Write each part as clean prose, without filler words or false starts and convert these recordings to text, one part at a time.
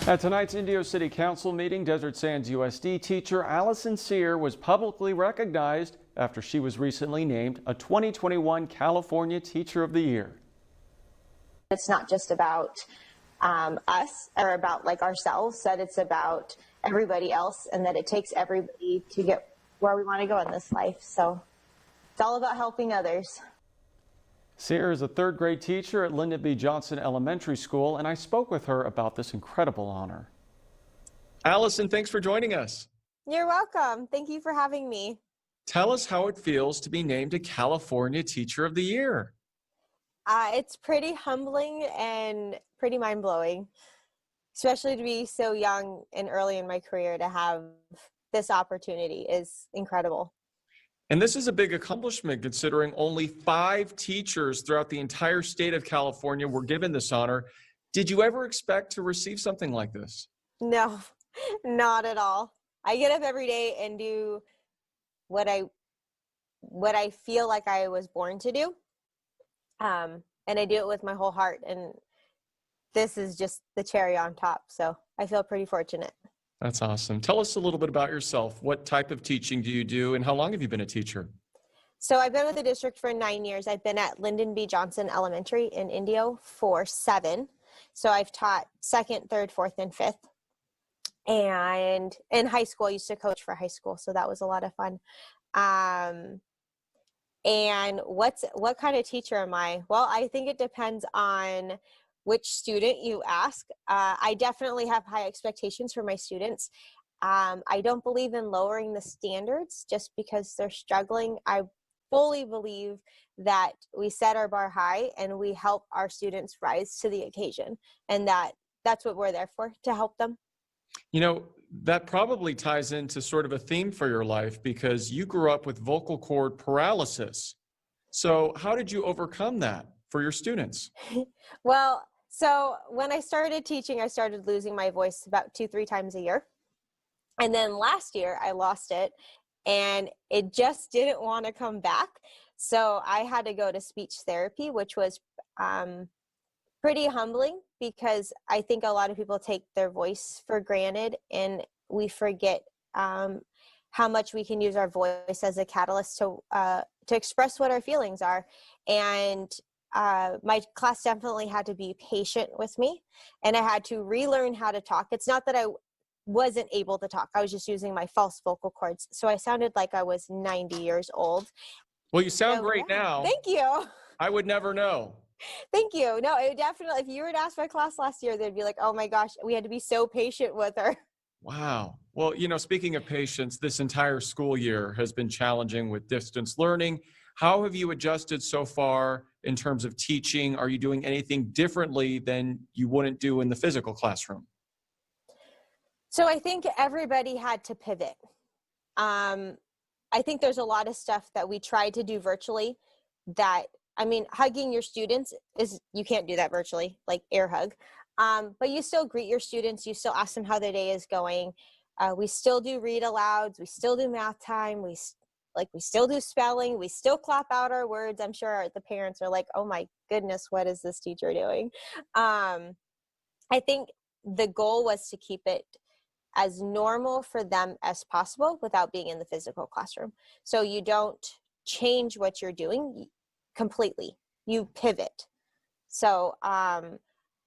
At tonight's Indio City Council meeting, Desert Sands USD teacher Allison Cyr was publicly recognized after she was recently named a 2021 California Teacher of the Year. It's not just about us or about like ourselves, that it's about everybody else, and that it takes everybody to get where we want to go in this life. So it's all about helping others. Cyr is a third grade teacher at Lyndon B. Johnson Elementary School, and I spoke with her about this incredible honor. Allison, thanks for joining us. You're welcome. Thank you for having me. Tell us how it feels to be named a California Teacher of the Year. It's pretty humbling and pretty mind-blowing, especially to be so young and early in my career. To have this opportunity is incredible. And this is a big accomplishment considering only 5 teachers throughout the entire state of California were given this honor. Did you ever expect to receive something like this? No, not at all. I get up every day and do what I feel like I was born to do. And I do it with my whole heart. And this is just the cherry on top. So I feel pretty fortunate. That's awesome. Tell us a little bit about yourself. What type of teaching do you do, and how long have you been a teacher? So I've been with the district for 9 years. I've been at Lyndon B. Johnson Elementary in Indio for 7. So I've taught 2nd, 3rd, 4th, and 5th. And in high school, I used to coach for high school, so that was a lot of fun. And what kind of teacher am I? Well, I think it depends on which student you ask. I definitely have high expectations for my students. I don't believe in lowering the standards just because they're struggling. I fully believe that we set our bar high and we help our students rise to the occasion. And that's what we're there for, to help them. You know, that probably ties into sort of a theme for your life because you grew up with vocal cord paralysis. So how did you overcome that for your students? Well, so when I started teaching, I started losing my voice about 2-3 times a year. And then last year I lost it and it just didn't want to come back. So I had to go to speech therapy, which was pretty humbling because I think a lot of people take their voice for granted and we forget how much we can use our voice as a catalyst to express what our feelings are. And my class definitely had to be patient with me, and I had to relearn how to talk. It's not that I wasn't able to talk. I was just using my false vocal cords. So I sounded like I was 90 years old. Well, you sound great now. Thank you. I would never know. Thank you. No, it definitely, if you were to ask my class last year, they'd be like, oh my gosh, we had to be so patient with her. Wow. Well, you know, speaking of patience, this entire school year has been challenging with distance learning. How have you adjusted so far in terms of teaching? Are you doing anything differently than you wouldn't do in the physical classroom? So I think everybody had to pivot. I think there's a lot of stuff that we tried to do virtually that, I mean, hugging your students you can't do that virtually, like air hug. But you still greet your students. You still ask them how their day is going. We still do read alouds. We still do math time. We still do spelling. We still clap out our words. I'm sure the parents are like, oh my goodness, what is this teacher doing? I think the goal was to keep it as normal for them as possible without being in the physical classroom. So you don't change what you're doing completely. You pivot. So I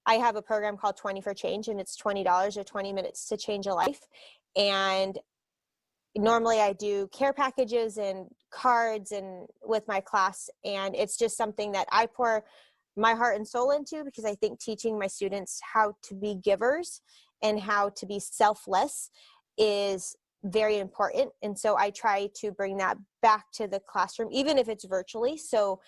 have a program called 20 for Change, and it's $20 or 20 minutes to change a life. And normally I do care packages and cards and with my class, and it's just something that I pour my heart and soul into because I think teaching my students how to be givers and how to be selfless is very important. And so I try to bring that back to the classroom, even if it's virtually. So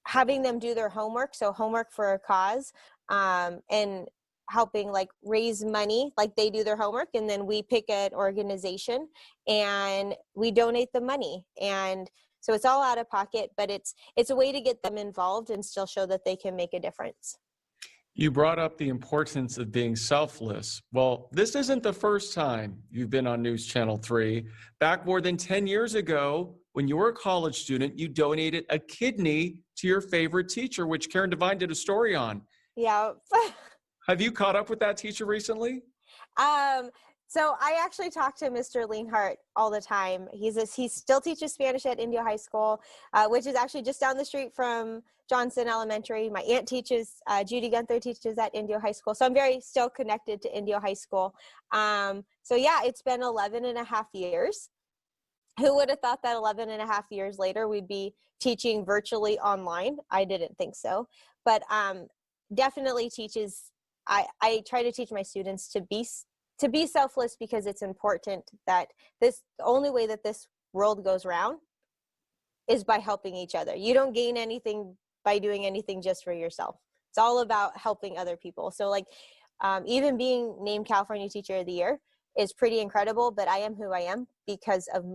having them do their homework, so homework for a cause, and helping like raise money, like they do their homework and then we pick an organization and we donate the money. And so it's all out of pocket, but it's a way to get them involved and still show that they can make a difference. You brought up the importance of being selfless. Well, this isn't the first time you've been on News Channel 3. Back more than 10 years ago, when you were a college student, you donated a kidney to your favorite teacher, which Karen Devine did a story on. Yeah. Have you caught up with that teacher recently? So I actually talk to Mr. Leanhart all the time. He still teaches Spanish at Indio High School, which is actually just down the street from Johnson Elementary. My aunt teaches, Judy Gunther teaches at Indio High School. So I'm very still connected to Indio High School. So yeah, it's been 11 and a half years. Who would have thought that 11 and a half years later, we'd be teaching virtually online? I didn't think so, but definitely I try to teach my students to be selfless, because it's important that the only way that this world goes round is by helping each other. You don't gain anything by doing anything just for yourself. It's all about helping other people. So like, even being named California Teacher of the Year is pretty incredible, but I am who I am because of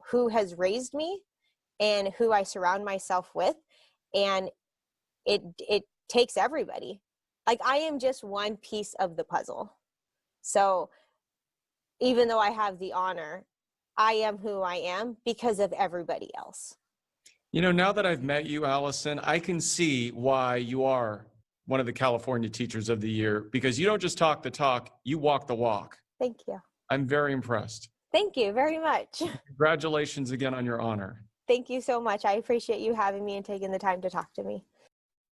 who has raised me and who I surround myself with. And it takes everybody. Like, I am just one piece of the puzzle. So even though I have the honor, I am who I am because of everybody else. You know, now that I've met you, Allison, I can see why you are one of the California Teachers of the Year, because you don't just talk the talk, you walk the walk. Thank you. I'm very impressed. Thank you very much. Congratulations again on your honor. Thank you so much. I appreciate you having me and taking the time to talk to me.